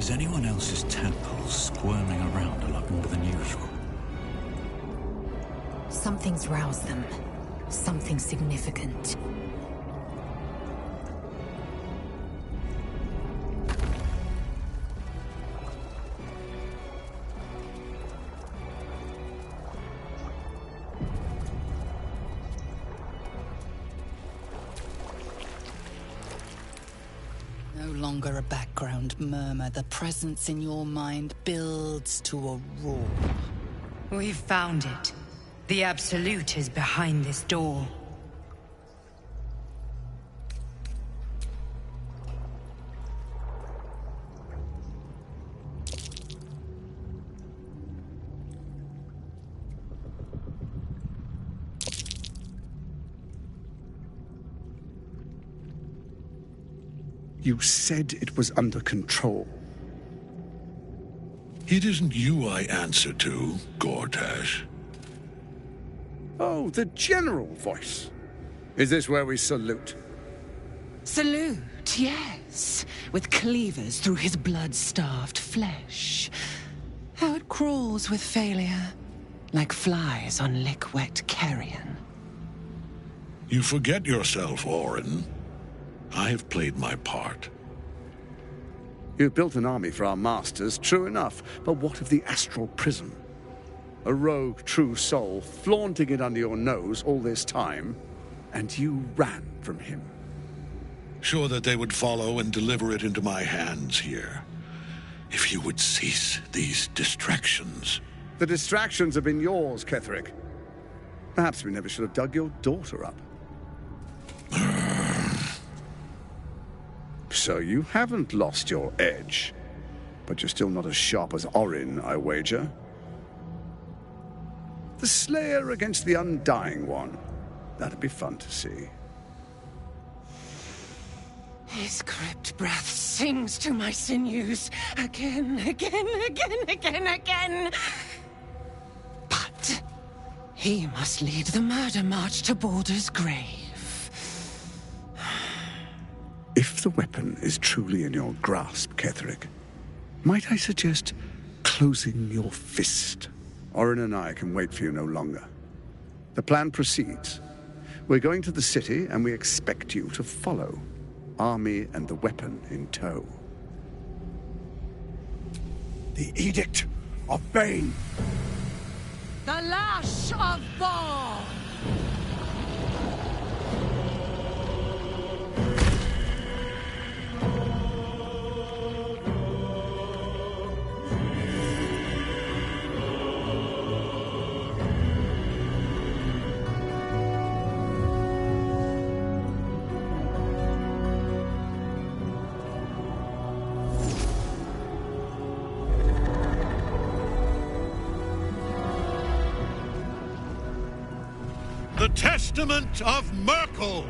Is anyone else's tadpoles squirming around a lot more than usual? Something's roused them. Something significant. No longer a background murmur. The presence in your mind builds to a roar. We've found it. The Absolute is behind this door. You said it was under control. It isn't you I answer to, Gortash. Oh, the general voice. Is this where we salute? Salute, yes. With cleavers through his blood-starved flesh. How it crawls with failure. Like flies on lick-wet carrion. You forget yourself, Orin. I have played my part. You've built an army for our masters, true enough. But what of the Astral Prism? A rogue true soul flaunting it under your nose all this time, and you ran from him. Sure that they would follow and deliver it into my hands here. If you would cease these distractions. The distractions have been yours, Ketheric. Perhaps we never should have dug your daughter up. So you haven't lost your edge. But you're still not as sharp as Orin, I wager. The Slayer against the Undying One. That'd be fun to see. His crypt breath sings to my sinews. Again, again, again, again, again. But he must lead the murder march to Baldur's grave. If the weapon is truly in your grasp, Ketheric, might I suggest closing your fist? Orin and I can wait for you no longer. The plan proceeds. We're going to the city, and we expect you to follow. Army and the weapon in tow. The Edict of Bane! The Lash of Thor! The Testament of Myrkul!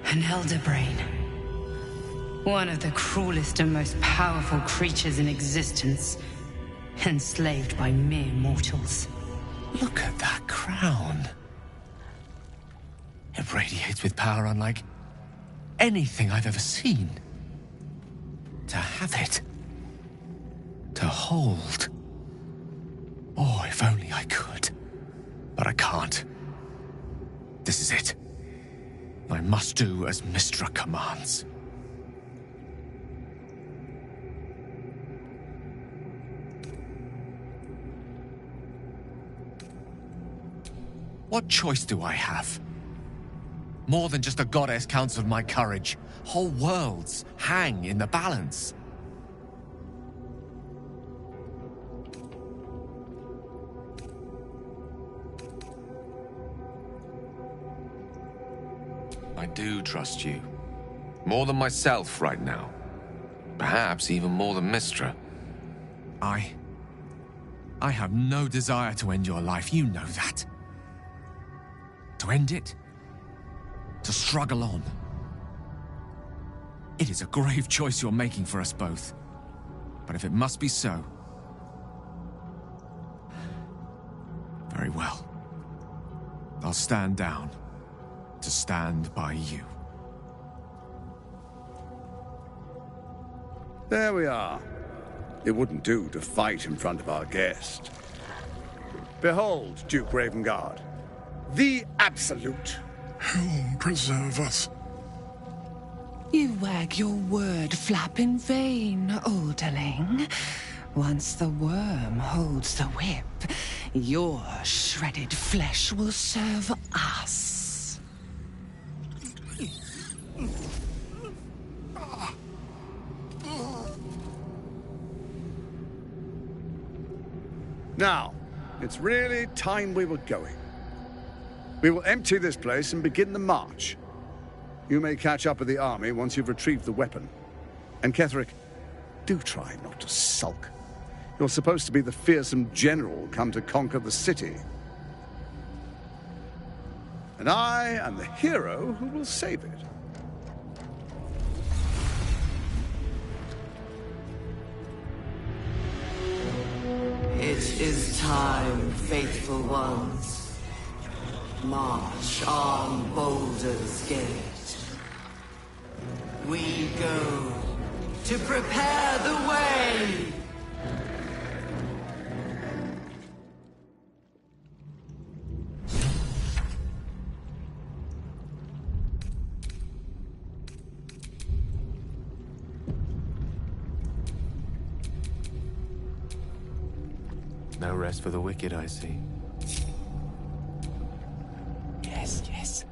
An Elder Brain. One of the cruelest and most powerful creatures in existence. Enslaved by mere mortals. Look at that crown. It radiates with power unlike anything I've ever seen. To have it. To hold. Oh, if only I could. But I can't. This is it. I must do as Mystra commands. What choice do I have? More than just a goddess counts of my courage. Whole worlds hang in the balance. I do trust you. More than myself right now. Perhaps even more than Mystra. I have no desire to end your life, you know that. To end it? To struggle on. It is a grave choice you're making for us both. But if it must be so... very well. I'll stand down. To stand by you. There we are. It wouldn't do to fight in front of our guest. Behold, Duke Ravengard, the Absolute. Hell preserve us. You wag your word flap in vain, olderling. Once the worm holds the whip, your shredded flesh will serve us. Now, it's really time we were going. We will empty this place and begin the march. You may catch up with the army once you've retrieved the weapon. And Ketheric, do try not to sulk. You're supposed to be the fearsome general come to conquer the city. And I am the hero who will save it. It is time, faithful ones. March on Baldur's Gate. We go to prepare the way! No rest for the wicked, I see. Yes, yes.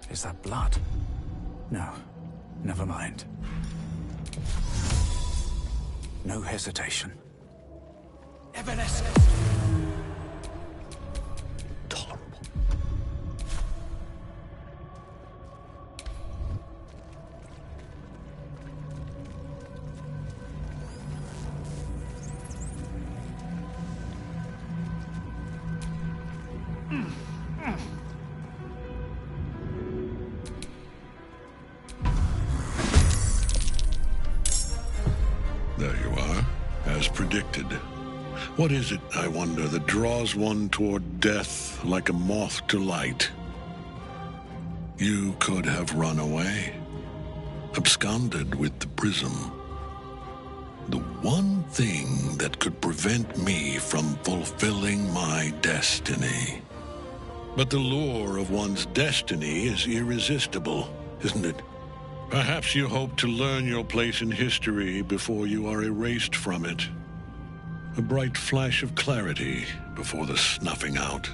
Is that blood? No, never mind. No hesitation. Evanescence! Tolerable. There you are, as predicted. What is it, I wonder, that draws one toward death like a moth to light? You could have run away, absconded with the prism. The one thing that could prevent me from fulfilling my destiny. But the lure of one's destiny is irresistible, isn't it? Perhaps you hope to learn your place in history before you are erased from it. A bright flash of clarity before the snuffing out.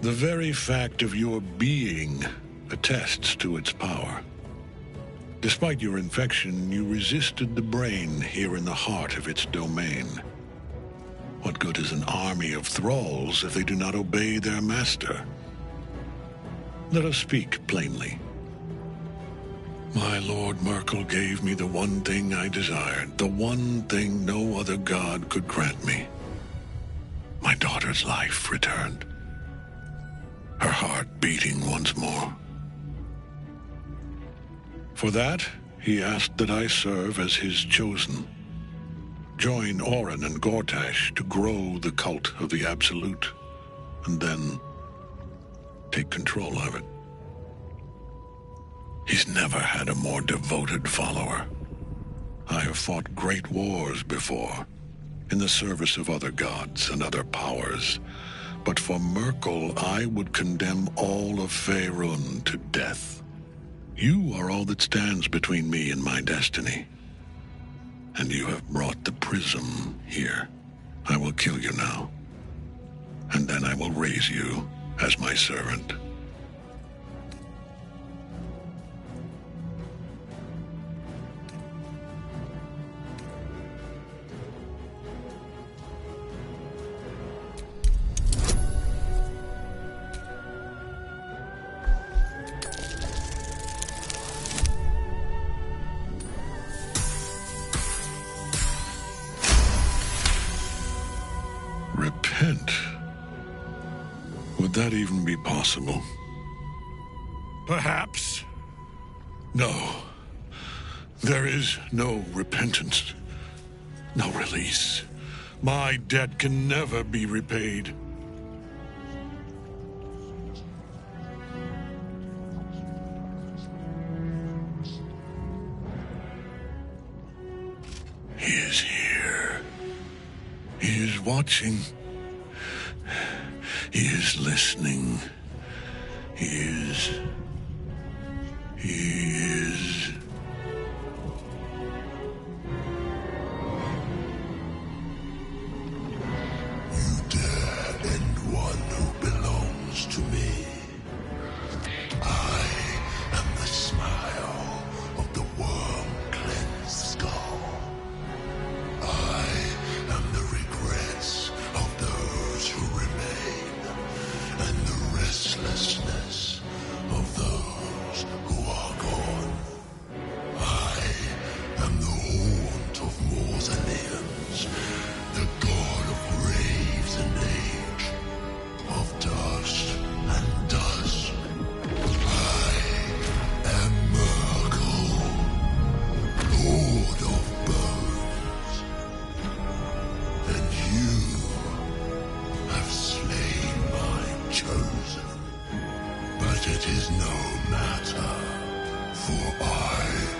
The very fact of your being attests to its power. Despite your infection, you resisted the brain here in the heart of its domain. What good is an army of thralls if they do not obey their master? Let us speak plainly. My Lord Myrkul gave me the one thing I desired, the one thing no other god could grant me. My daughter's life returned. Her heart beating once more. For that, he asked that I serve as his chosen. Join Orin and Gortash to grow the cult of the Absolute, and then take control of it. He's never had a more devoted follower. I have fought great wars before, in the service of other gods and other powers, but for Myrkul, I would condemn all of Faerun to death. You are all that stands between me and my destiny. And you have brought the prism here. I will kill you now. And then I will raise you as my servant. repent. Would that even be possible? Perhaps. No. There is no repentance. No release. My debt can never be repaid. He is here. He is watching. He is listening. He is... You dare end one who belongs to me. I am the smile of the worm-cleansed skull. I am the regrets of those who remain, and the restlessness of those who are gone. I am the haunt of mausoleums, the god of graves and age, of dust and dusk. I am Myrkul, lord of bones, and you have slain my chosen. But it is no matter, for I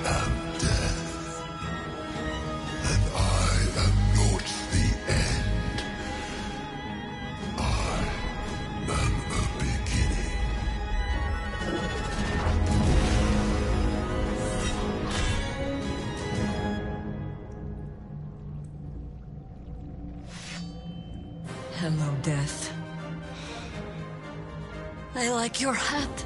am death, and I am not the end. I am a beginning. Hello, Death. I like your hat.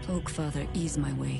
Oakfather, ease my way.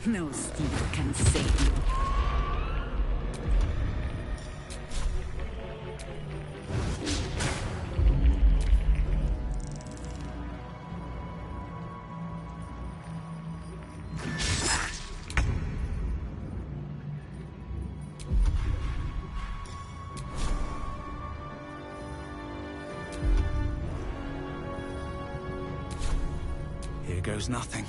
No steel can save you. Here goes nothing.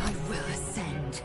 I will ascend.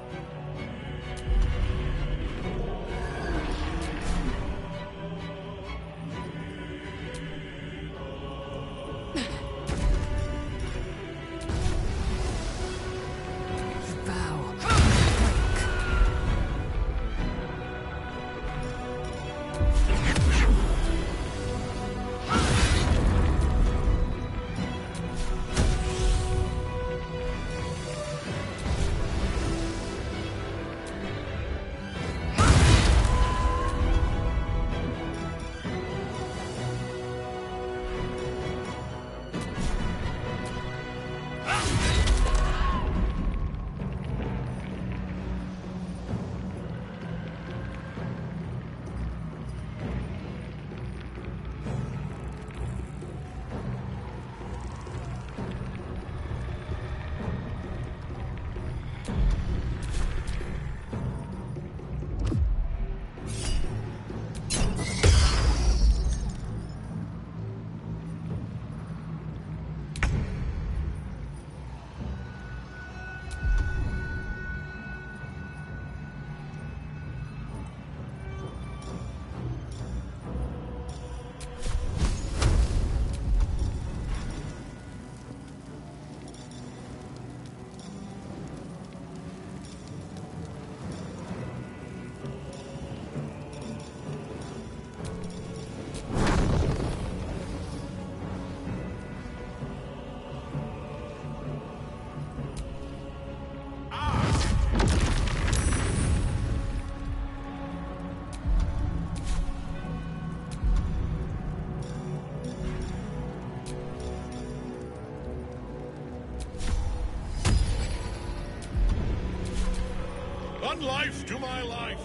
One life to my life.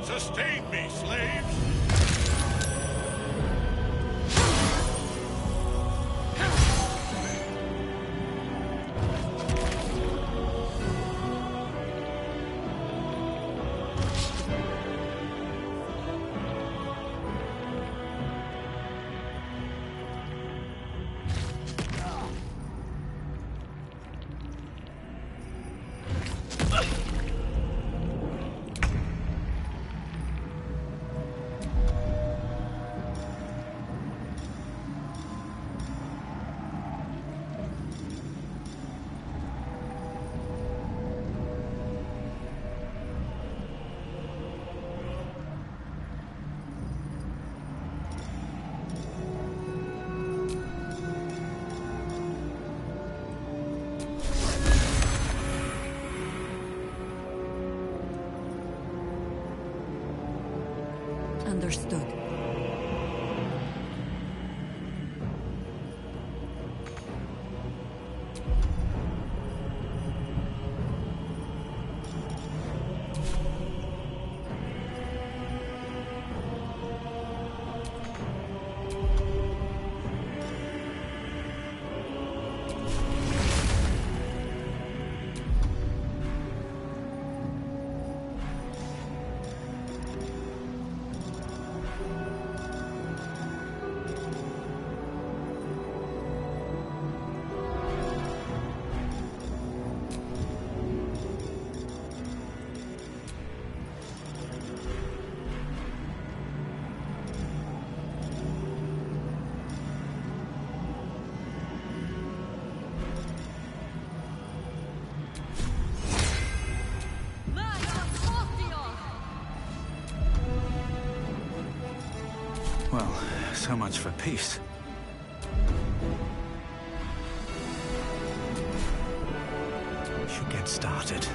Sustain me, slaves. Understood. Well, so much for peace. should get started.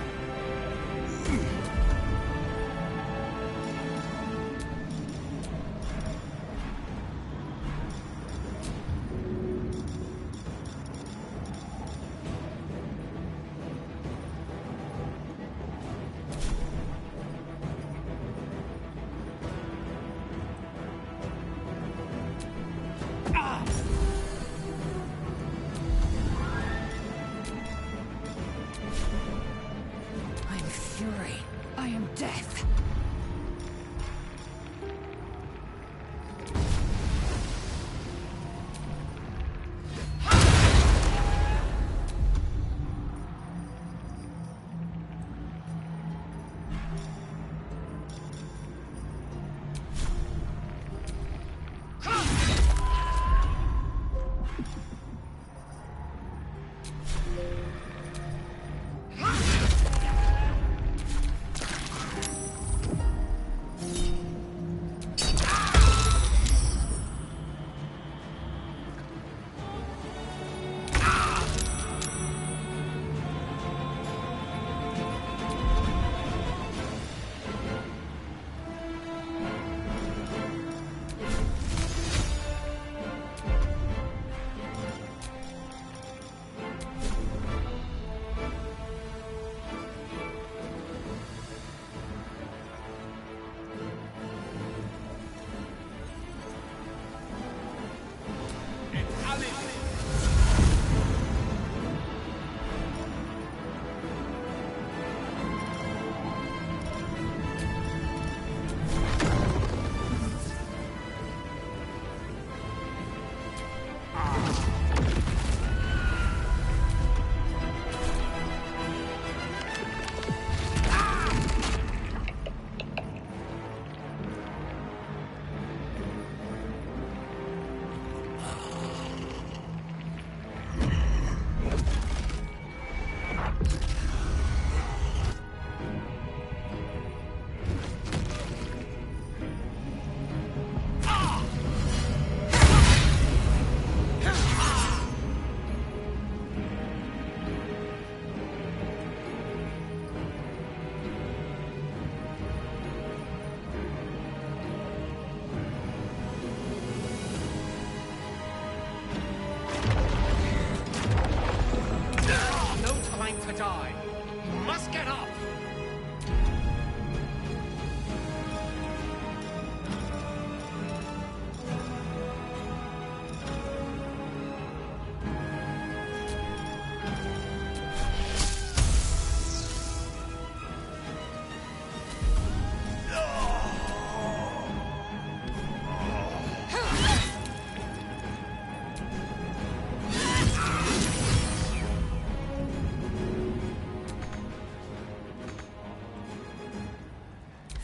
I am death.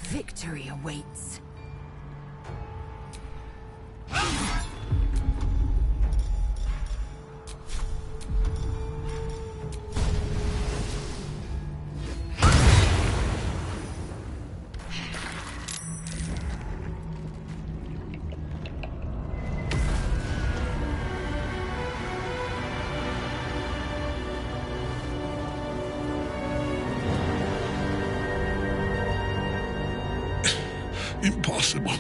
Victory awaits. Impossible.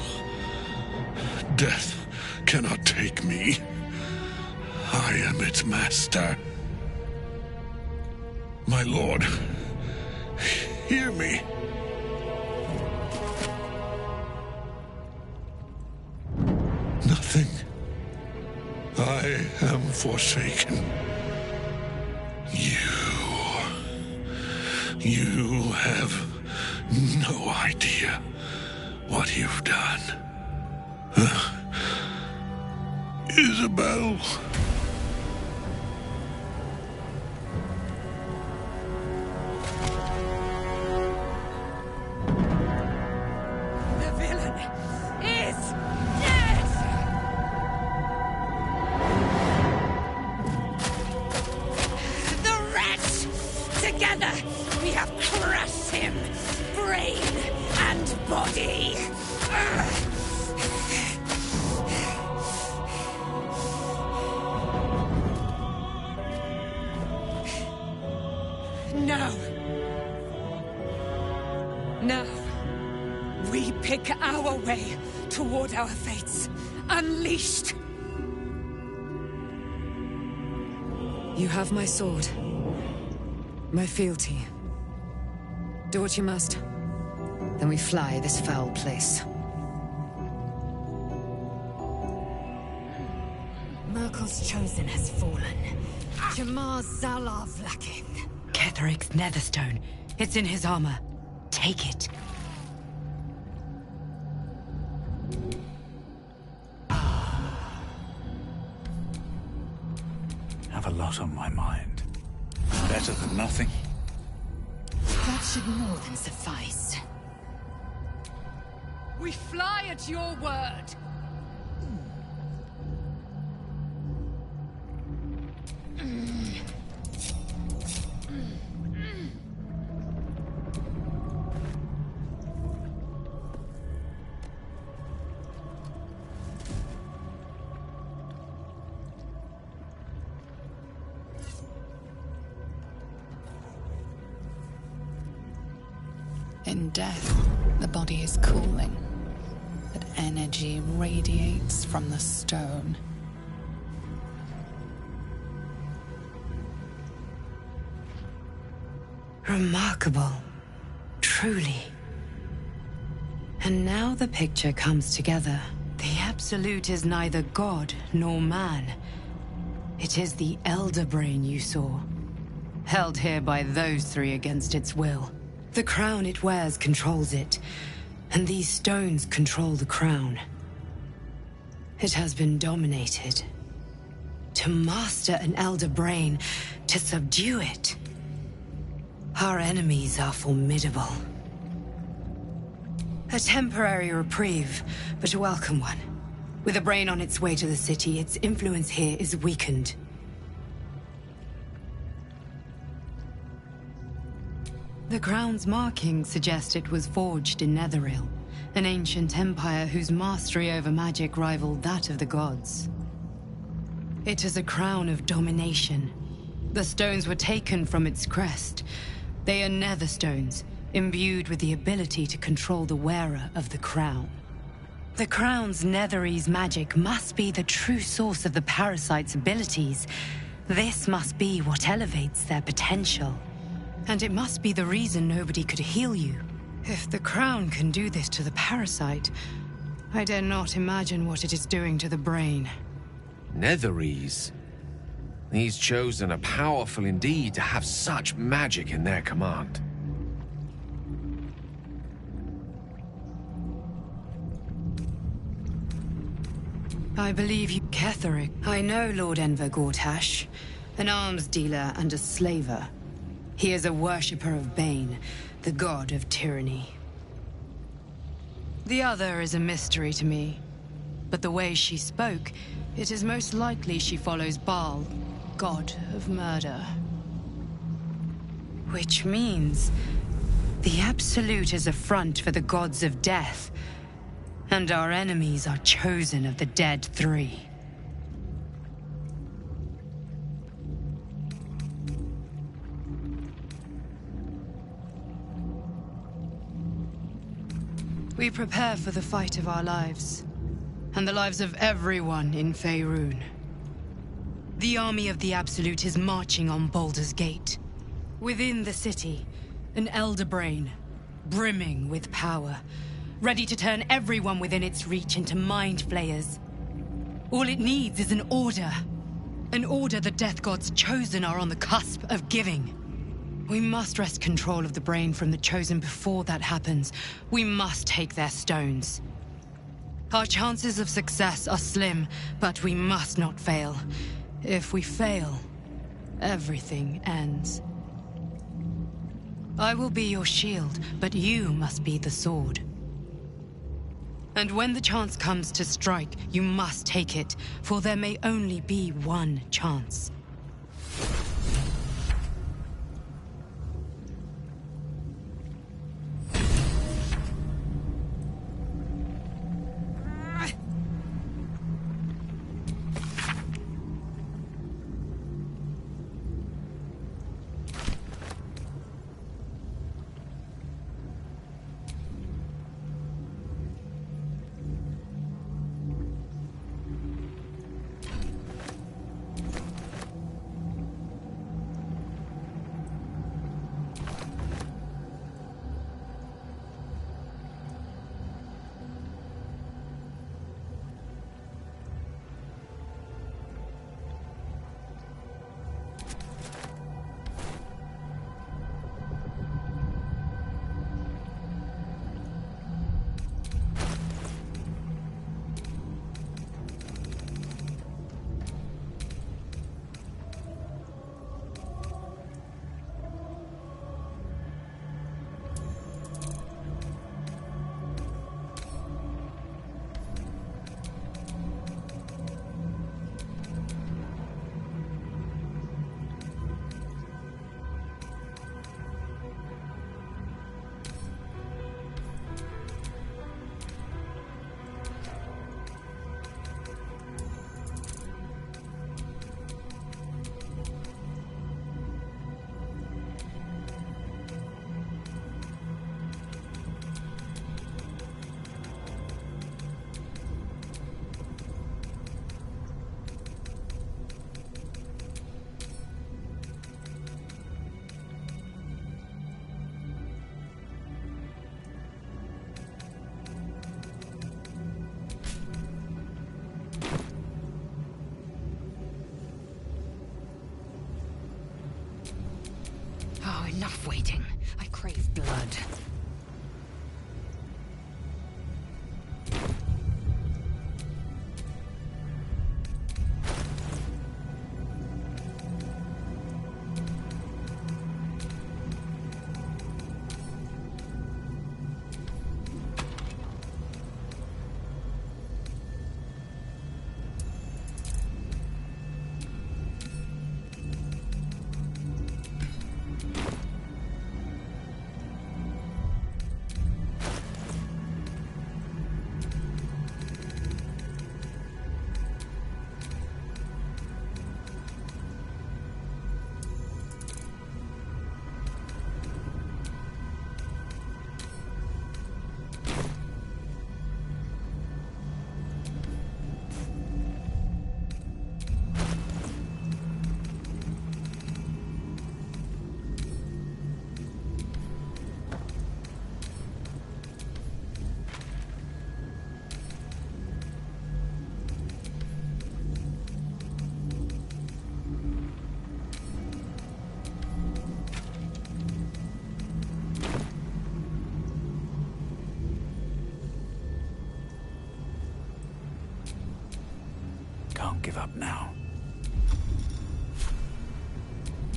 Death cannot take me. I am its master. My lord, hear me. Nothing. I am forsaken. You have no idea what you've done. Isabel. The villain is dead! The wretch! Together, we have crushed him, brain and body. pick our way toward our fates. Unleashed! You have my sword. My fealty. Do what you must. Then we fly this foul place. Myrkul's chosen has fallen. Jamar's Zalav lacking. Ketheric's Netherstone. It's in his armor. Take it. Have a lot on my mind. Better than nothing. That should more than suffice. We fly at your word! In death, the body is cooling, but energy radiates from the stone. Remarkable. Truly. And now the picture comes together. The Absolute is neither god nor man. It is the Elder Brain you saw, held here by those three against its will. The crown it wears controls it, and these stones control the crown. It has been dominated. To master an Elder Brain, to subdue it. Our enemies are formidable. A temporary reprieve, but a welcome one. With a brain on its way to the city, its influence here is weakened. The crown's markings suggest it was forged in Netheril, an ancient empire whose mastery over magic rivaled that of the gods. It is a crown of domination. The stones were taken from its crest. They are Netherstones, imbued with the ability to control the wearer of the crown. The crown's Netherese magic must be the true source of the parasite's abilities. This must be what elevates their potential. And it must be the reason nobody could heal you. If the crown can do this to the parasite, I dare not imagine what it is doing to the brain. Netherese? These Chosen are powerful indeed to have such magic in their command. I believe you, Ketheric. I know Lord Enver Gortash, an arms dealer and a slaver. He is a worshipper of Bane, the god of tyranny. The other is a mystery to me, but the way she spoke, it is most likely she follows Baal, god of murder. Which means the Absolute is a front for the gods of death, and our enemies are chosen of the dead three. We prepare for the fight of our lives, and the lives of everyone in Faerun. The army of the Absolute is marching on Baldur's Gate. Within the city, an Elder Brain, brimming with power, ready to turn everyone within its reach into mind flayers. All it needs is an order. An order the Death Gods Chosen are on the cusp of giving. We must wrest control of the brain from the Chosen before that happens. We must take their stones. Our chances of success are slim, but we must not fail. If we fail, everything ends. I will be your shield, but you must be the sword. And when the chance comes to strike, you must take it, for there may only be one chance. Can't give up now.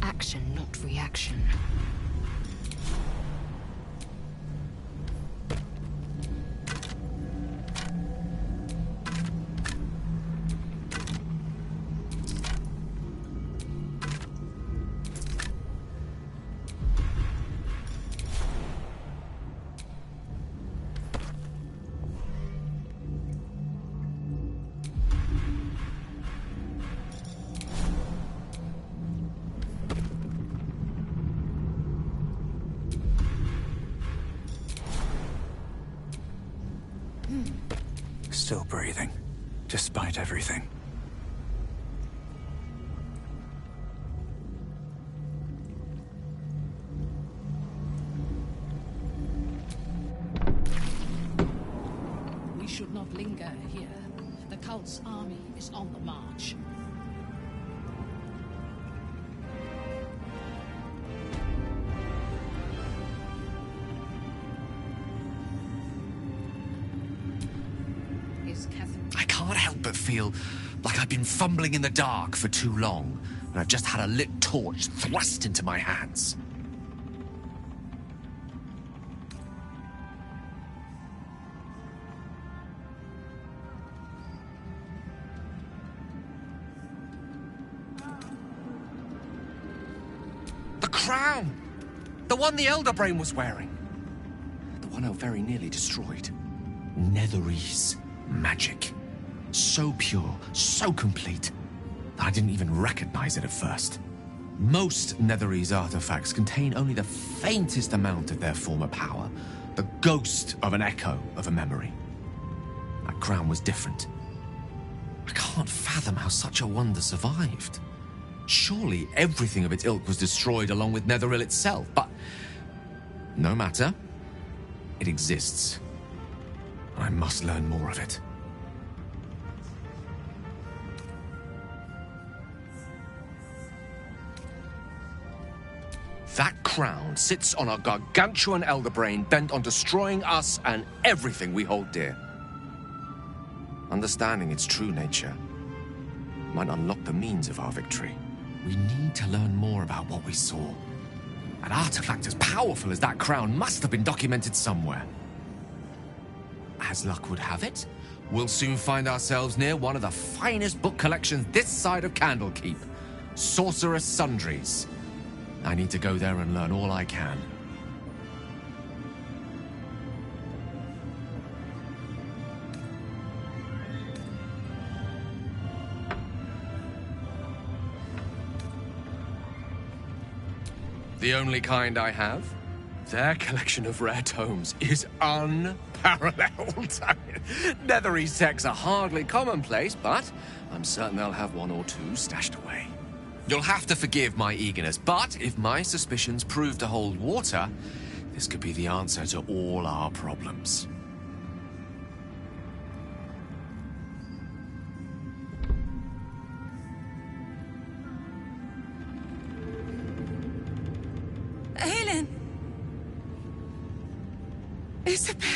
Action, not reaction. Still breathing, despite everything. We should not linger here. The cult's army is on the march. I can't help but feel like I've been fumbling in the dark for too long, and I've just had a lit torch thrust into my hands. The crown! The one the Elderbrain was wearing. The one I very nearly destroyed. Netherese magic. So pure, so complete, that I didn't even recognize it at first. Most Netherese artifacts contain only the faintest amount of their former power, the ghost of an echo of a memory. That crown was different. I can't fathom how such a wonder survived. Surely everything of its ilk was destroyed along with Netheril itself, but no matter. It exists. I must learn more of it. That crown sits on a gargantuan Elderbrain bent on destroying us and everything we hold dear. Understanding its true nature might unlock the means of our victory. We need to learn more about what we saw. An artifact as powerful as that crown must have been documented somewhere. As luck would have it, we'll soon find ourselves near one of the finest book collections this side of Candlekeep, Sorcerous Sundries. I need to go there and learn all I can. The only kind I have? Their collection of rare tomes is unparalleled. Netherese texts are hardly commonplace, but I'm certain they'll have one or two stashed away. You'll have to forgive my eagerness, but if my suspicions prove to hold water, this could be the answer to all our problems. Aelin! Isabel!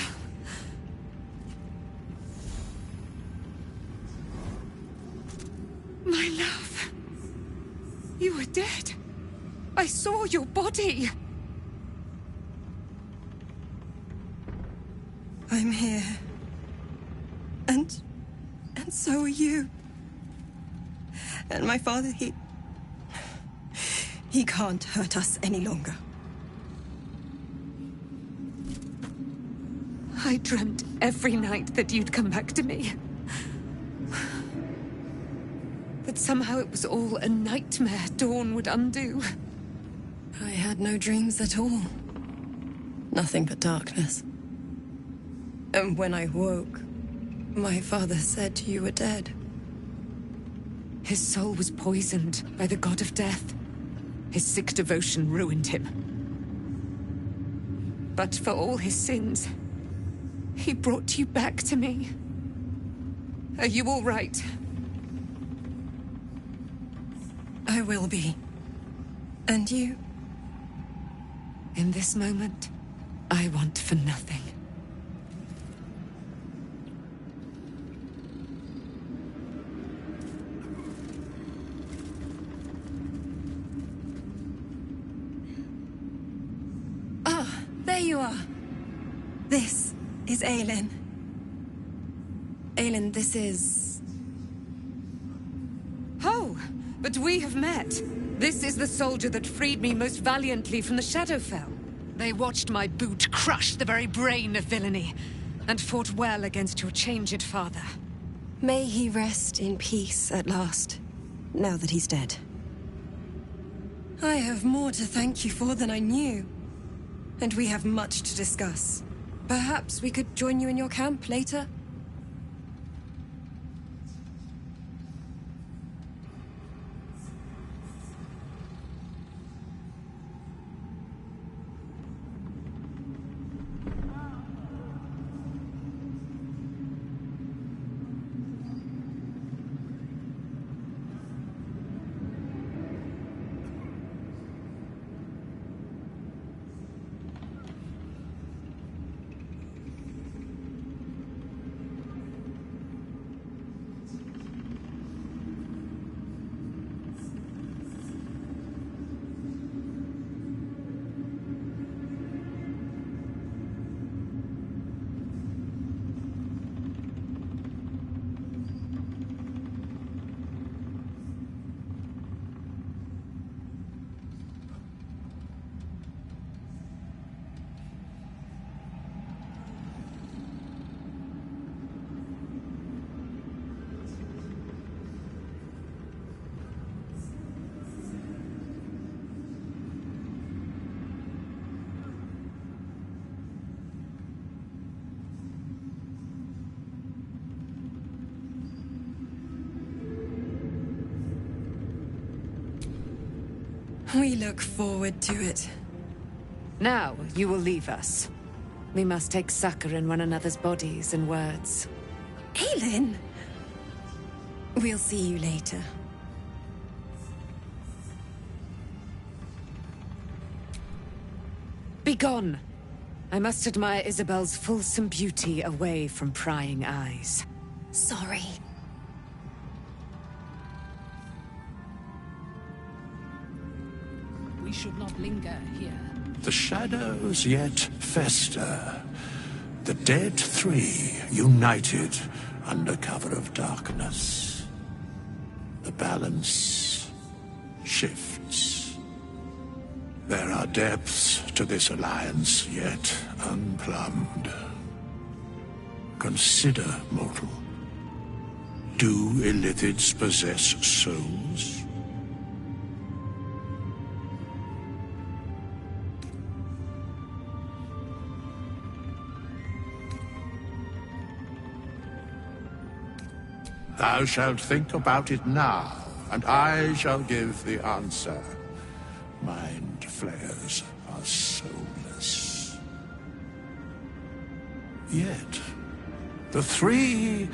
My love! You were dead. I saw your body. I'm here. And so are you. And my father, he can't hurt us any longer. I dreamt every night that you'd come back to me. But somehow it was all a nightmare Dawn would undo. I had no dreams at all. Nothing but darkness. And when I woke, my father said you were dead. His soul was poisoned by the god of death. His sick devotion ruined him. But for all his sins, he brought you back to me. Are you all right? I will be. And you? In this moment, I want for nothing. There you are. This is Aelin. Aelin, this is... Oh, but we have met. This is the soldier that freed me most valiantly from the Shadowfell. They watched my boot crush the very brain of villainy, and fought well against your changed father. May he rest in peace at last, now that he's dead. I have more to thank you for than I knew. And we have much to discuss. Perhaps we could join you in your camp later? We look forward to it. Now, you will leave us. We must take succor in one another's bodies and words. Aelin! We'll see you later. Begone! I must admire Isabel's fulsome beauty away from prying eyes. Sorry. We should not linger here. The shadows yet fester. The dead three united under cover of darkness. The balance shifts. There are depths to this alliance yet unplumbed. Consider, mortal. Do Illithids possess souls? Thou shalt think about it now, and I shall give the answer. Mind flayers are soulless. Yet, the three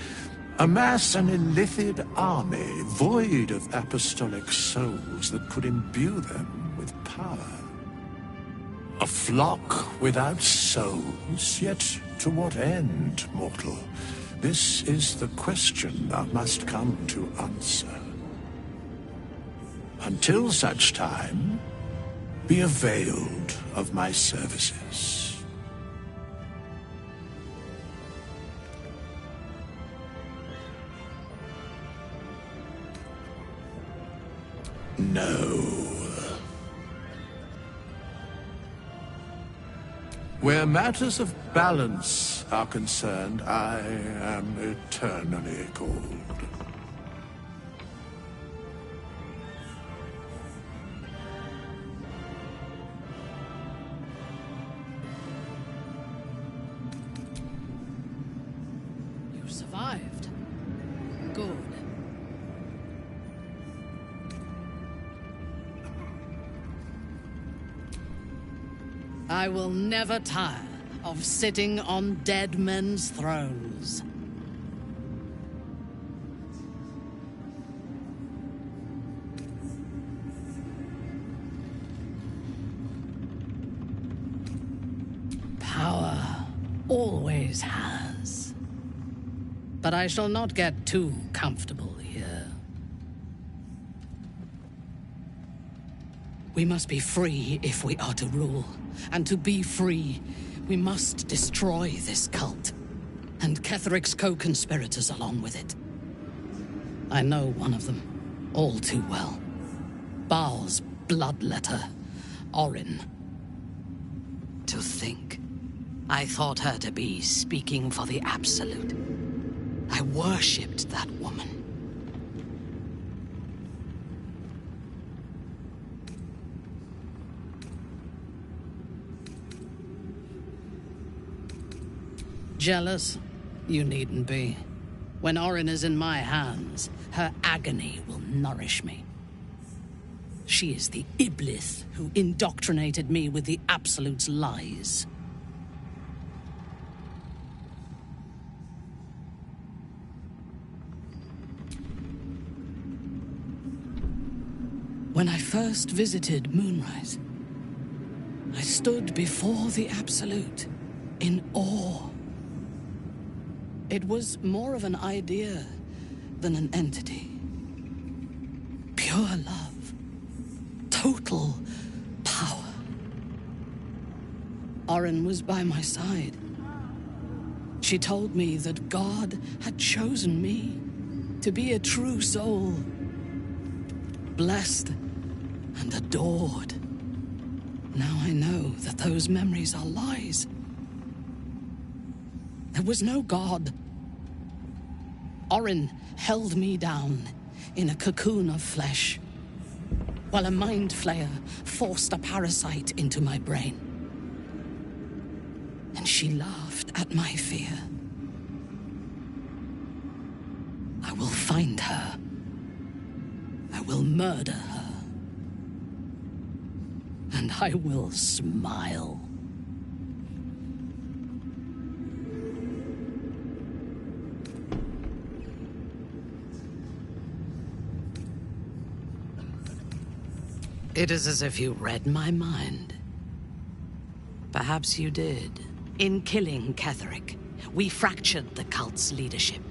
amass an Illithid army void of apostolic souls that could imbue them with power. A flock without souls, yet to what end, mortal? This is the question thou must come to answer. Until such time, be availed of my services. No. Where matters of balance are concerned, I am eternally cold. You survived. Good. I will never tire of sitting on dead men's thrones. Power always has. But I shall not get too comfortable here. We must be free if we are to rule. And to be free, we must destroy this cult. And Ketheric's co-conspirators along with it. I know one of them, all too well. Baal's bloodletter, Orin. To think, I thought her to be speaking for the Absolute. I worshipped that woman. Jealous? You needn't be. When Orin is in my hands, her agony will nourish me. She is the Iblis who indoctrinated me with the Absolute's lies. When I first visited Moonrise, I stood before the Absolute in awe. It was more of an idea than an entity. Pure love. Total power. Orin was by my side. She told me that God had chosen me to be a true soul. Blessed and adored. Now I know that those memories are lies. There was no God. Orin held me down in a cocoon of flesh, while a mind flayer forced a parasite into my brain. And she laughed at my fear. I will find her. I will murder her. And I will smile. It is as if you read my mind. Perhaps you did. In killing Ketheric, we fractured the cult's leadership.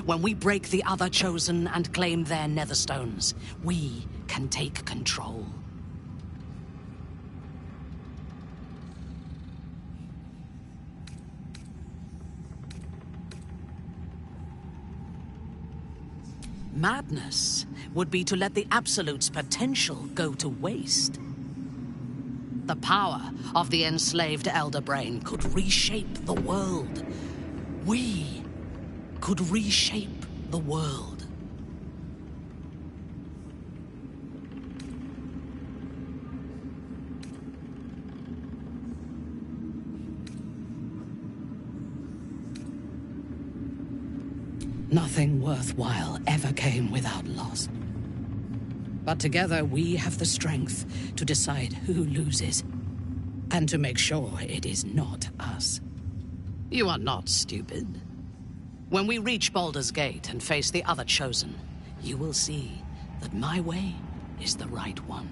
When we break the other Chosen and claim their Netherstones, we can take control. Madness would be to let the Absolute's potential go to waste. The power of the enslaved Elder Brain could reshape the world. We could reshape the world. Nothing worthwhile ever came without loss. But together we have the strength to decide who loses, and to make sure it is not us. You are not stupid. When we reach Baldur's Gate and face the other Chosen, you will see that my way is the right one.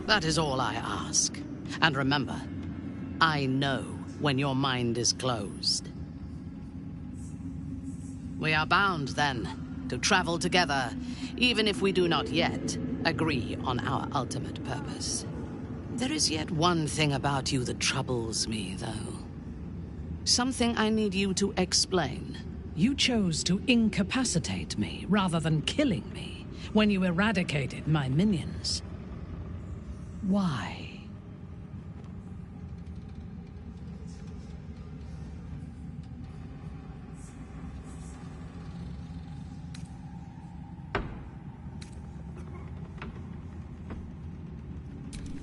That is all I ask. And remember, I know when your mind is closed. We are bound, then, to travel together, even if we do not yet agree on our ultimate purpose. There is yet one thing about you that troubles me, though. Something I need you to explain. You chose to incapacitate me rather than killing me when you eradicated my minions. Why?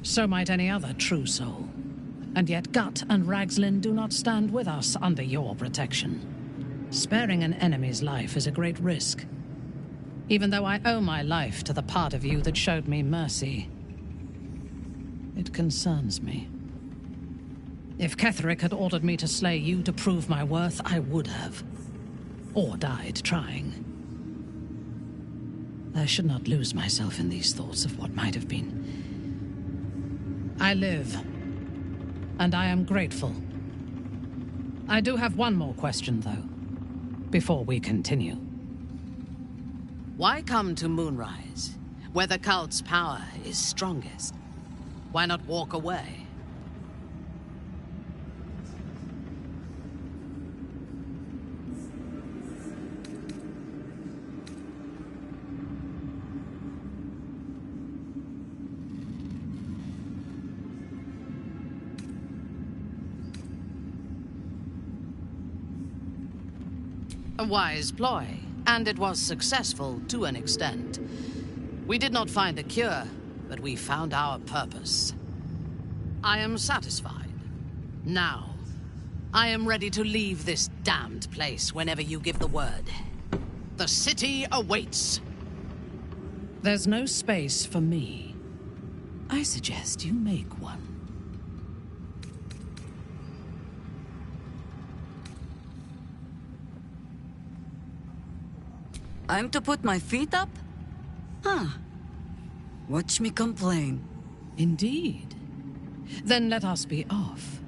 So might any other true soul. And yet Gut and Ragzlin do not stand with us under your protection. Sparing an enemy's life is a great risk. Even though I owe my life to the part of you that showed me mercy, it concerns me. If Ketheric had ordered me to slay you to prove my worth, I would have. Or died trying. I should not lose myself in these thoughts of what might have been. I live, and I am grateful. I do have one more question, though, before we continue. Why come to Moonrise, where the cult's power is strongest? Why not walk away? A wise ploy, and it was successful to an extent. We did not find a cure, but we found our purpose. I am satisfied. Now, I am ready to leave this damned place whenever you give the word. The city awaits. There's no space for me. I suggest you make one. I'm to put my feet up? Huh. Watch me complain. Indeed. Then let us be off.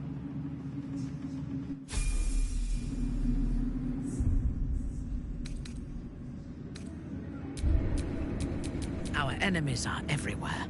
Our enemies are everywhere.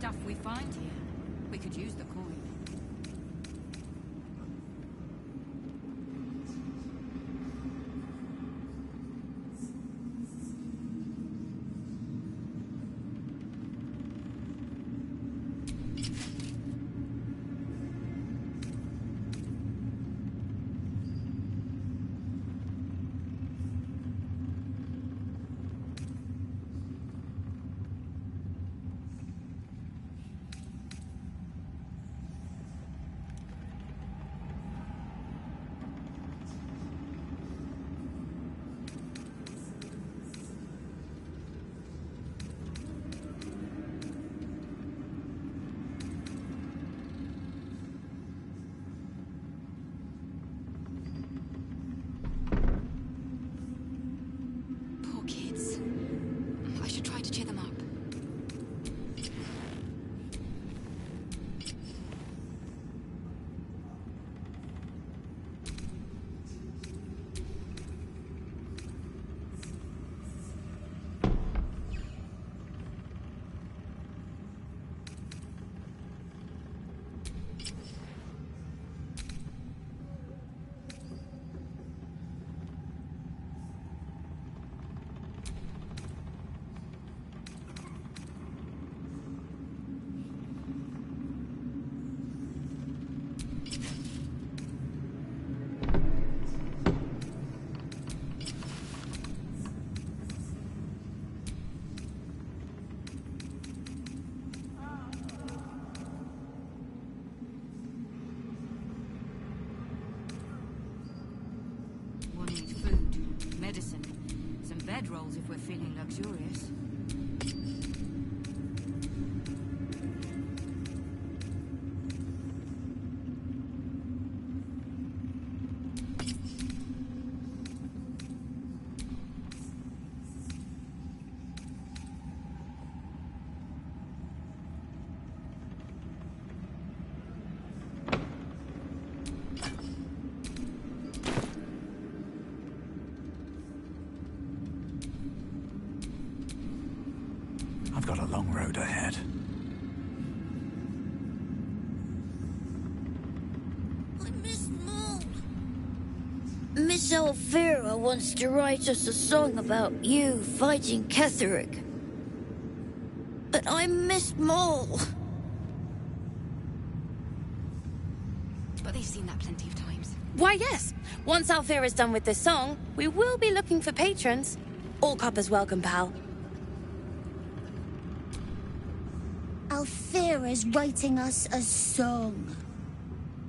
stuff we find here. We could use the coin. Medicine. Some bedrolls if we're feeling luxurious. I've got a long road ahead. I miss Mom. Miss Elvira wants to write us a song about you fighting Ketheric. But I miss Maul. But they've seen that plenty of times. Why, yes. Once Alfira's done with this song, we will be looking for patrons. All coppers welcome, pal. Alfira's writing us a song.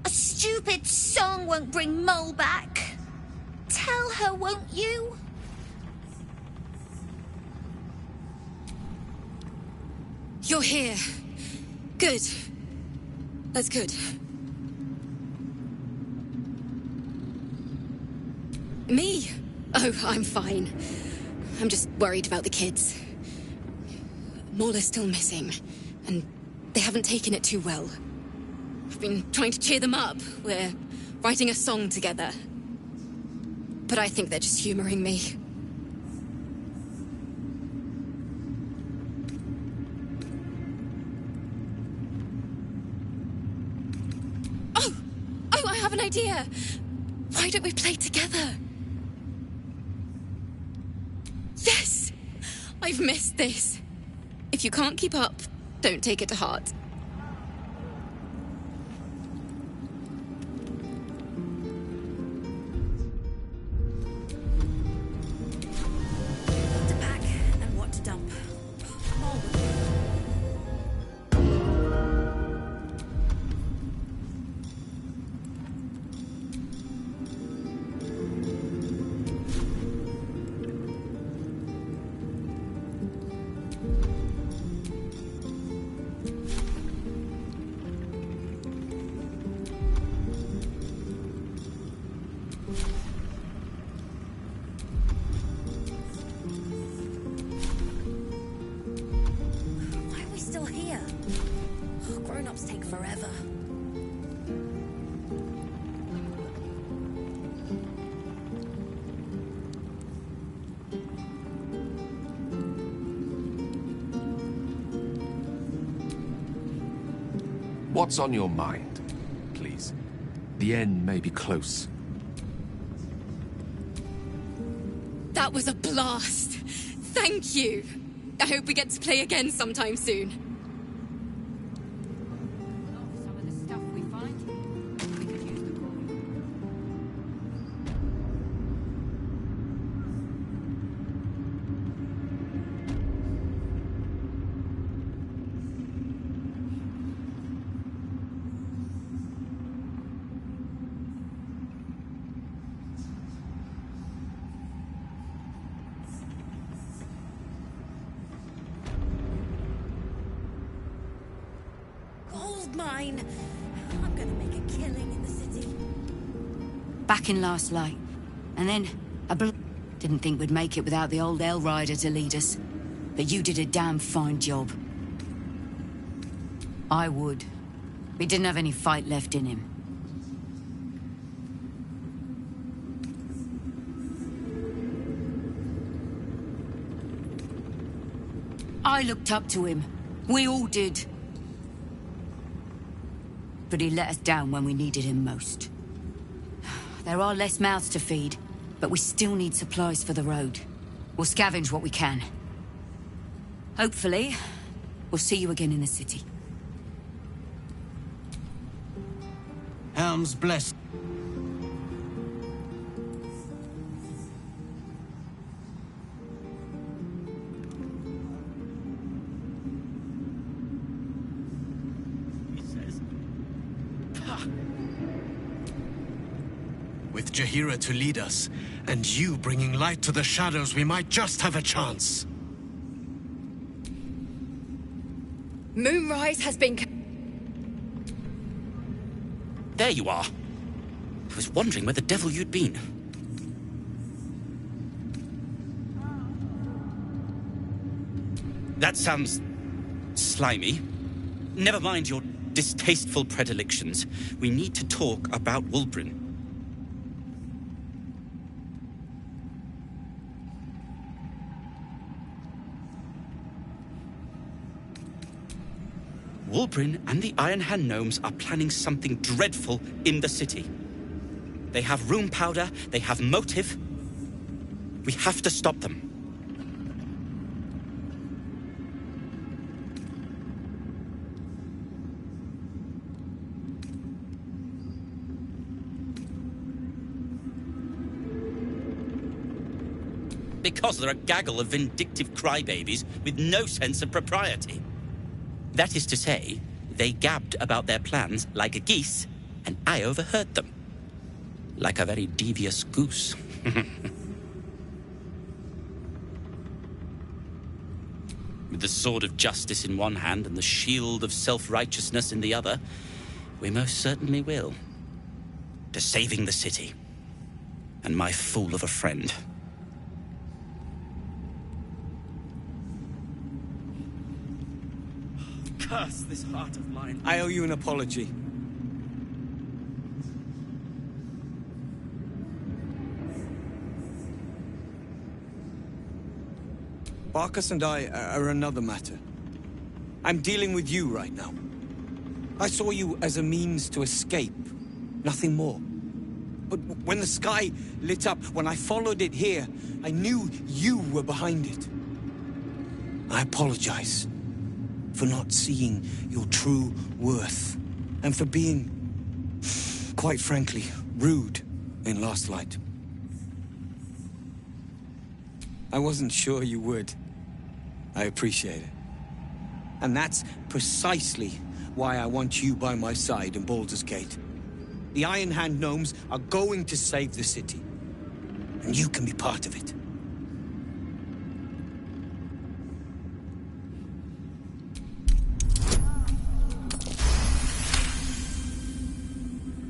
A stupid song won't bring Mole back. Tell her, won't you? You're here. Good. That's good. Me? Oh, I'm fine. I'm just worried about the kids. Maul is still missing, and they haven't taken it too well. I've been trying to cheer them up. We're writing a song together. But I think they're just humoring me. Oh, I have an idea. Why don't we play together? Yes! I've missed this. If you can't keep up, don't take it to heart. What to pack and what to dump. Grown-ups take forever. What's on your mind, please? The end may be close. That was a blast! Thank you! I hope we get to play again sometime soon. Mine. I'm gonna make a killing in the city. Back in last light. And then didn't think we'd make it without the old Elrider to lead us. But you did a damn fine job. I would. He didn't have any fight left in him. I looked up to him. We all did. But he let us down when we needed him most. There are less mouths to feed, but we still need supplies for the road. We'll scavenge what we can. Hopefully, we'll see you again in the city. Helm's blessed. With Jaheira to lead us, and you bringing light to the shadows, we might just have a chance. Moonrise has been... There you are. I was wondering where the devil you'd been. That sounds... slimy. Never mind your distasteful predilections. We need to talk about Wulbren. Wulbren and the Iron Hand Gnomes are planning something dreadful in the city. They have rune powder, they have motive. We have to stop them. Because they're a gaggle of vindictive crybabies with no sense of propriety. That is to say, they gabbed about their plans like a geese, and I overheard them. Like a very devious goose. With the sword of justice in one hand and the shield of self-righteousness in the other, we most certainly will. To saving the city. And my fool of a friend. Curse this heart of mine. I owe you an apology. Barkas and I are another matter. I'm dealing with you right now. I saw you as a means to escape, nothing more. But when the sky lit up, when I followed it here, I knew you were behind it. I apologize for not seeing your true worth, and for being, quite frankly, rude in Last Light. I wasn't sure you would. I appreciate it. And that's precisely why I want you by my side in Baldur's Gate. The Iron Hand Gnomes are going to save the city, and you can be part of it.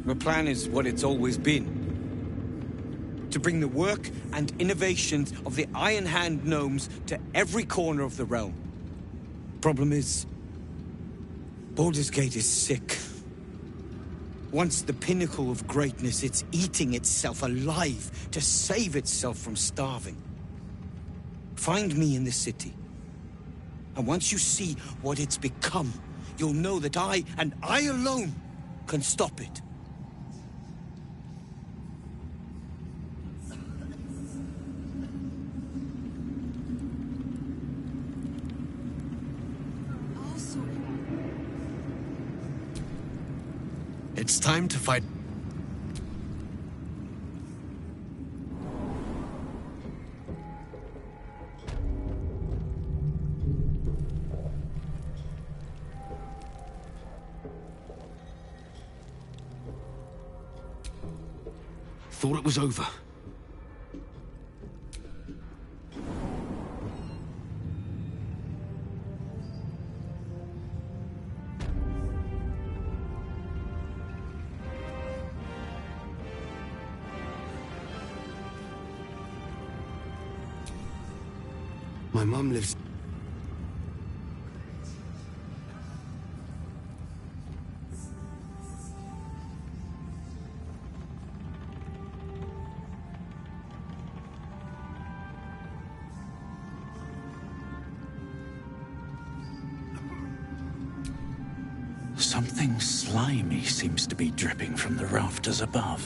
The plan is what it's always been. To bring the work and innovations of the Iron Hand Gnomes to every corner of the realm. Problem is, Baldur's Gate is sick. Once the pinnacle of greatness, it's eating itself alive to save itself from starving. Find me in the city. And once you see what it's become, you'll know that I, and I alone, can stop it. It's time to fight. Thought it was over. My mum lives... Something slimy seems to be dripping from the rafters above.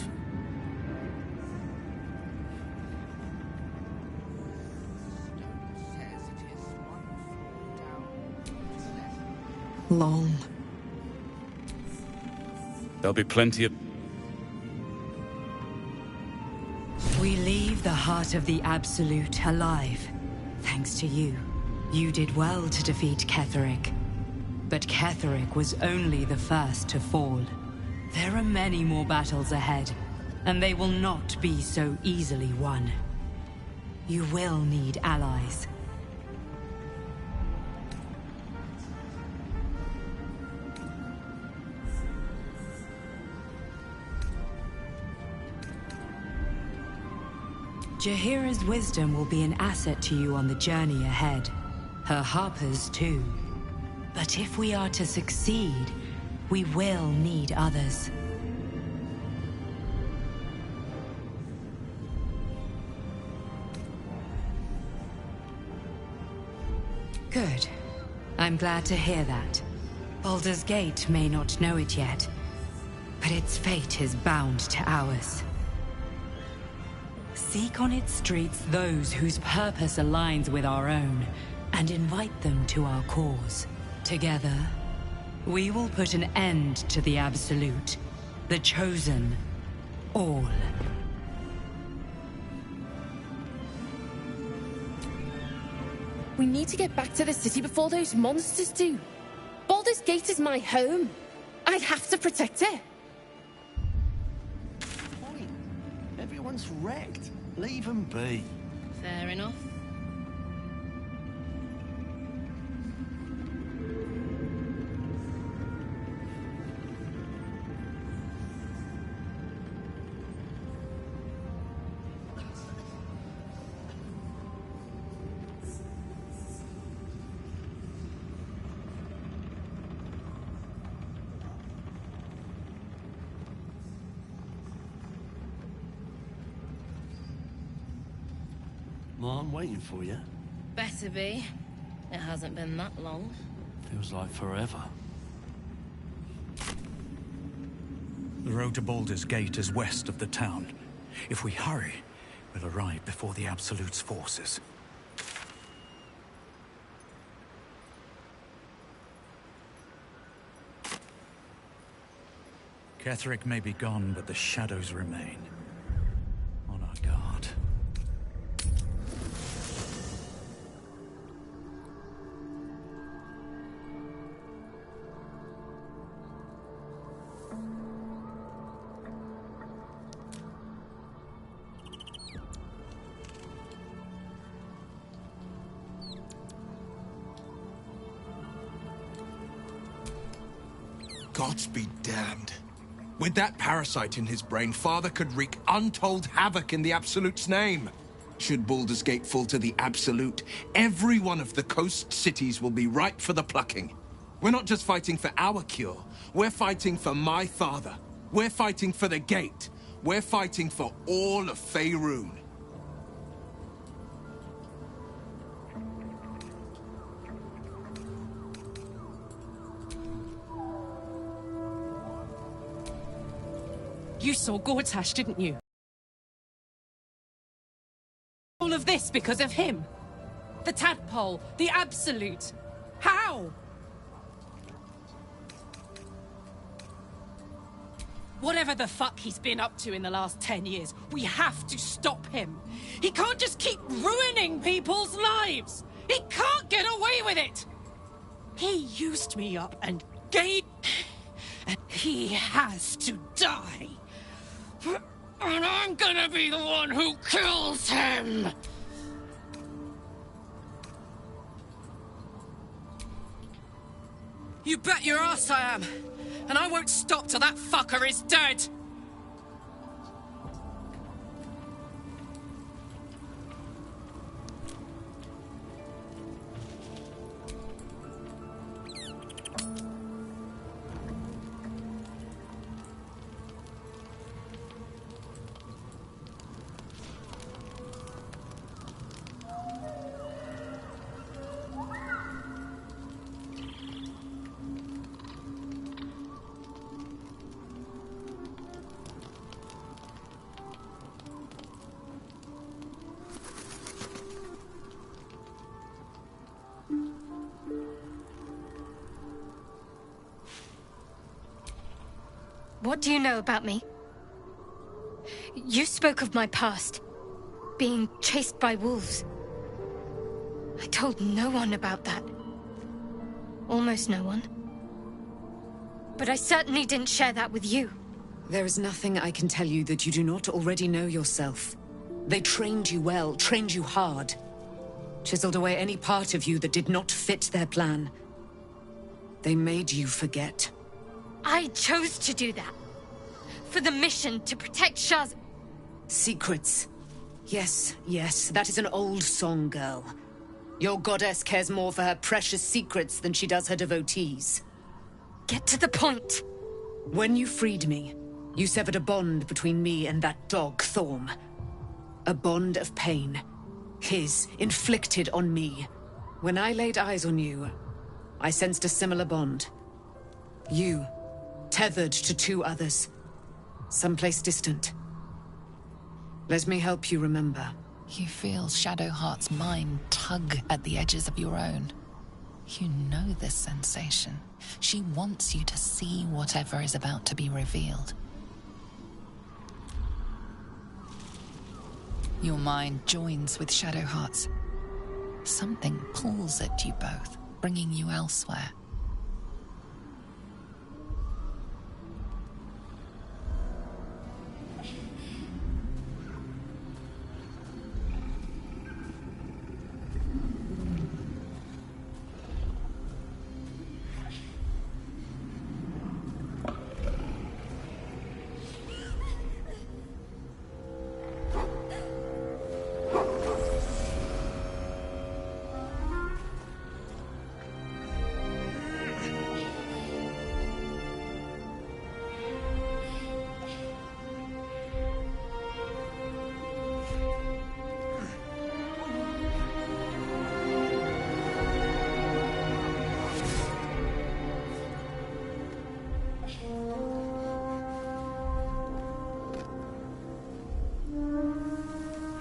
Long. There'll be plenty of... We leave the heart of the Absolute alive. Thanks to you. You did well to defeat Ketheric. But Ketheric was only the first to fall. There are many more battles ahead, and they will not be so easily won. You will need allies. Jaheira's wisdom will be an asset to you on the journey ahead. Her harpers too. But if we are to succeed, we will need others. Good. I'm glad to hear that. Baldur's Gate may not know it yet, but its fate is bound to ours. Seek on its streets those whose purpose aligns with our own, and invite them to our cause. Together, we will put an end to the Absolute, the Chosen, all. We need to get back to the city before those monsters do. Baldur's Gate is my home. I have to protect it. Oi, everyone's wrecked. Leave them be. Fair enough. Well, I'm waiting for you. Better be. It hasn't been that long. Feels like forever. The road to Baldur's Gate is west of the town. If we hurry, we'll arrive before the Absolute's forces. Ketheric may be gone, but the shadows remain. On our guard. Gods be damned. With that parasite in his brain, Father could wreak untold havoc in the Absolute's name. Should Baldur's Gate fall to the Absolute, every one of the coast cities will be ripe for the plucking. We're not just fighting for our cure. We're fighting for my father. We're fighting for the Gate. We're fighting for all of Faerun. You saw Gortash, didn't you? All of this because of him. The tadpole, the Absolute. How? Whatever the fuck he's been up to in the last 10 years, we have to stop him. He can't just keep ruining people's lives. He can't get away with it. He used me up and gave... And he has to die. And I'm gonna be the one who kills him. You bet your ass I am. And I won't stop till that fucker is dead! What do you know about me? You spoke of my past, being chased by wolves. I told no one about that. Almost no one. But I certainly didn't share that with you. There is nothing I can tell you that you do not already know yourself. They trained you well, trained you hard. Chiseled away any part of you that did not fit their plan. They made you forget. I chose to do that. For the mission to protect Shah's... Secrets. Yes, yes, that is an old song, girl. Your goddess cares more for her precious secrets than she does her devotees. Get to the point. When you freed me, you severed a bond between me and that dog, Thorm. A bond of pain. His, inflicted on me. When I laid eyes on you, I sensed a similar bond. You, tethered to two others. Someplace distant. Let me help you remember. You feel Shadowheart's mind tug at the edges of your own. You know this sensation. She wants you to see whatever is about to be revealed. Your mind joins with Shadowheart's. Something pulls at you both, bringing you elsewhere.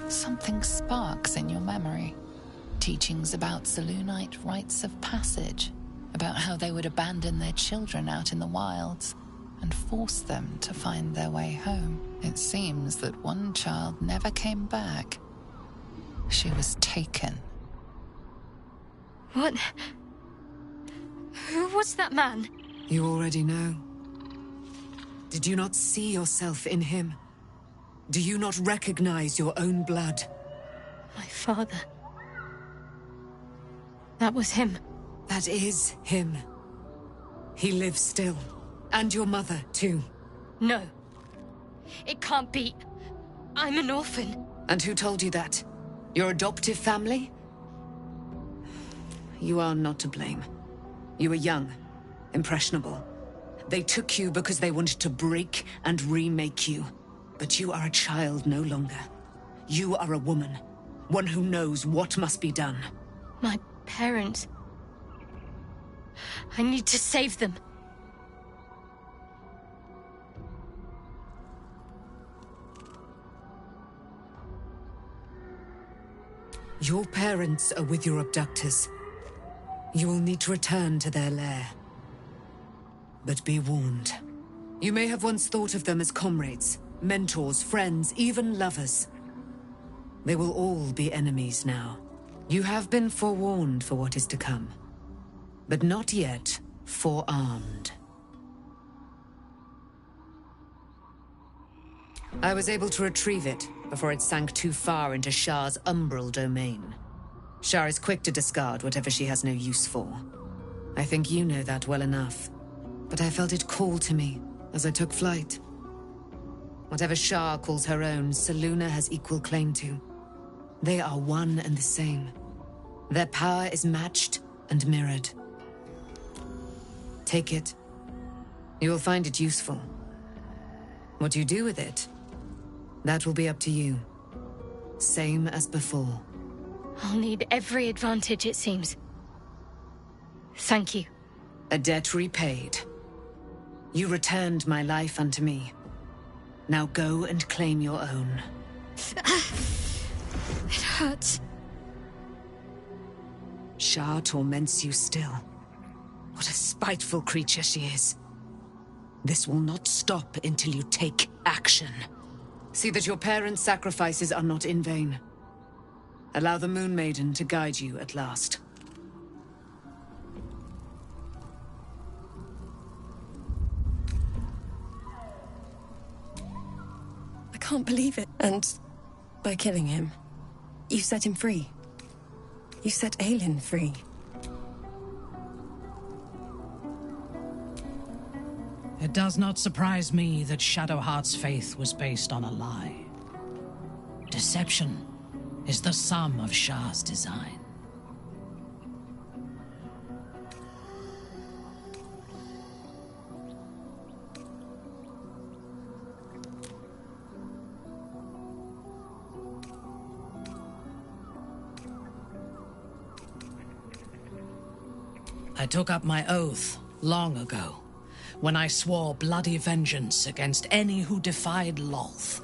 Something sparks in your memory. Teachings about Selûnite rites of passage, about how they would abandon their children out in the wilds and force them to find their way home. It seems that one child never came back. She was taken. What? Who was that man? You already know. Did you not see yourself in him? Do you not recognize your own blood? My father. That was him. That is him. He lives still. And your mother, too. No. It can't be. I'm an orphan. And who told you that? Your adoptive family? You are not to blame. You were young, impressionable. They took you because they wanted to break and remake you. But you are a child no longer. You are a woman. One who knows what must be done. My parents. I need to save them. Your parents are with your abductors. You will need to return to their lair. But be warned. You may have once thought of them as comrades, mentors, friends, even lovers. They will all be enemies now. You have been forewarned for what is to come, but not yet forearmed. I was able to retrieve it before it sank too far into Shah's umbral domain. Shah is quick to discard whatever she has no use for. I think you know that well enough, but I felt it call to me as I took flight. Whatever Shah calls her own, Selûne has equal claim to. They are one and the same. Their power is matched and mirrored. Take it. You will find it useful. What you do with it, that will be up to you. Same as before. I'll need every advantage, it seems. Thank you. A debt repaid. You returned my life unto me. Now go and claim your own. It hurts. Shah torments you still. What a spiteful creature she is. This will not stop until you take action. See that your parents' sacrifices are not in vain. Allow the Moon Maiden to guide you at last. I can't believe it. And by killing him, you set him free. You set Aelin free. It does not surprise me that Shadowheart's faith was based on a lie. Deception is the sum of Shah's design. I took up my oath long ago, when I swore bloody vengeance against any who defied Lolth.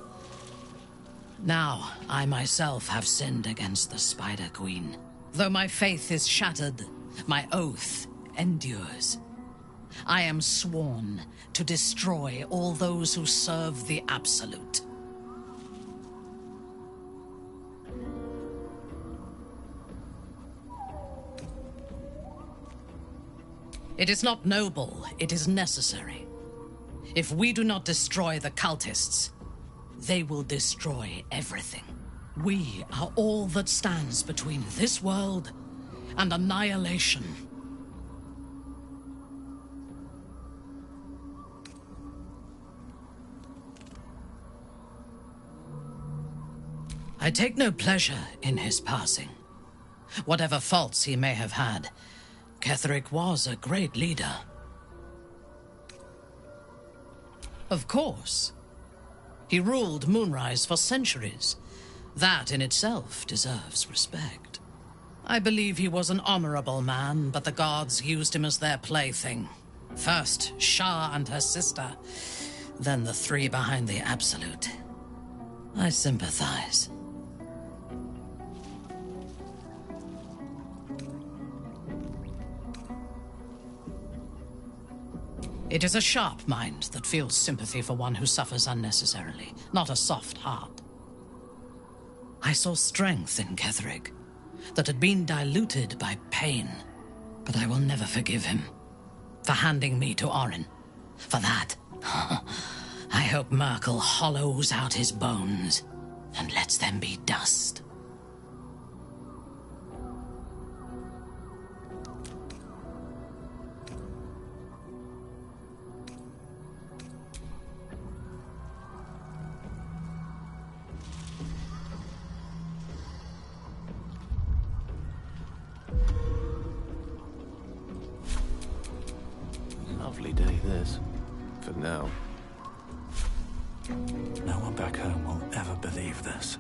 Now, I myself have sinned against the Spider Queen. Though my faith is shattered, my oath endures. I am sworn to destroy all those who serve the Absolute. It is not noble, it is necessary. If we do not destroy the cultists, they will destroy everything. We are all that stands between this world and annihilation. I take no pleasure in his passing. Whatever faults he may have had, Ketheric was a great leader. Of course. He ruled Moonrise for centuries. That in itself deserves respect. I believe he was an honorable man, but the gods used him as their plaything. First, Shah and her sister, then the three behind the Absolute. I sympathize. It is a sharp mind that feels sympathy for one who suffers unnecessarily, not a soft heart. I saw strength in Ketheric that had been diluted by pain, but I will never forgive him for handing me to Orin. For that, I hope Myrkul hollows out his bones and lets them be dust. Lovely day, this. For now. No one back home will ever believe this.